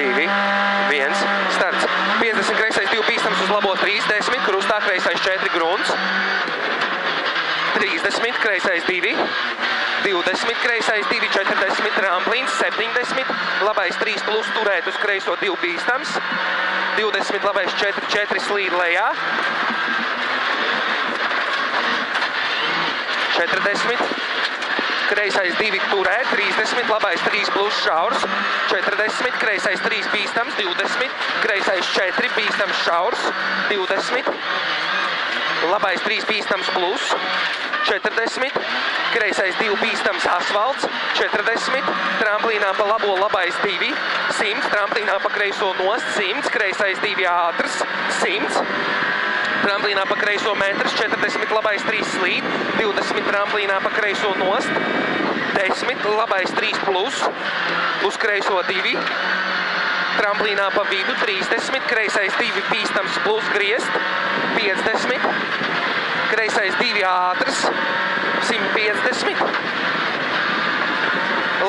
2, 1, starts. 50 kreisais 2 bīstams uz labo 30, krustā kreisais 4 grunts. 30, kreisais 2, 20, kreisais 2, 40, tramplīns, 70, labais 3 plus turēt uz kreiso 2 bīstams. 20, labais 4, 4 slīd lejā. 40, kreisais 2 turēt, 30, labais 3 plus šaurs, 40, kreisais 3 bīstams, 20, kreisais 4 bīstams šaurs, 20, labais 3 bīstams plus, 40, kreisais 2 bīstams asfalts, 40, tramplīnā pa labo labais 2, 100, tramplīnā pa kreiso nost, 100, kreisais 2 ātrs, 100, tramplīnā pa kreiso metrs, 40, labais 3 slīd, 20, tramplīnā pa kreiso nost, 10, labais 3 plus, uz kreiso 2, tramplīnā pa vidu, 30, kreisais 2 bīstams plus griezt, 50, kreisais 2 ātrs, 150,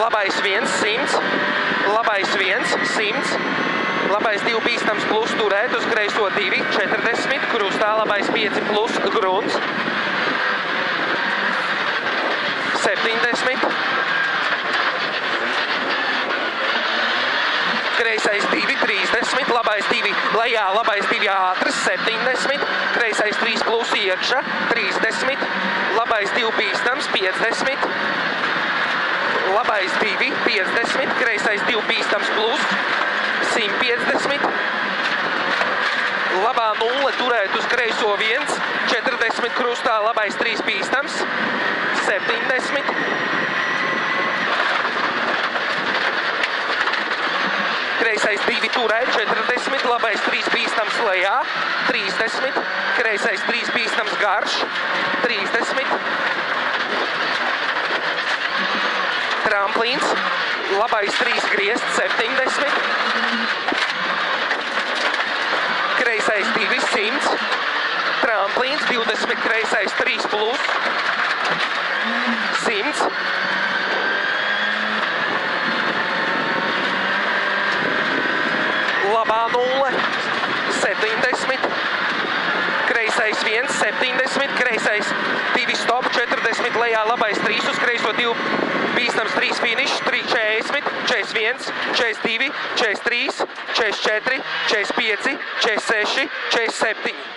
labais 1, 100, labais 1, 100, labais 2 bīstams plus turēt uz kreiso 2, 40, krustā labais 5 plus grunts, 70, kreisais 2, 30, labais 2 lejā, labais 2 ātrs, 70, kreisais 3 plus iekšā, 30, labais 2 bīstams, 50, labais 2, 50, kreisais 2 bīstams plus, 150, labā 0 turēt uz kreiso 1, 40 krustā, labais 3 bīstams, 70, kreisais 2 turēt, 40, labais 3 bīstams lejā, 30, kreisais 3 bīstams garš, 30, tramplīns, labais 3 griezt, 70, kreisais 2, 100, tramplīns, 20, kreisais 3 plus, 100, labā 0, 70, kreisais 1, 70, kreisais 2 stop, 40 lejā, labais 3 uz kreiso 2, bīstams 3 finish, 3, 40, 41, 42, 43, 44, 45, 46, 47.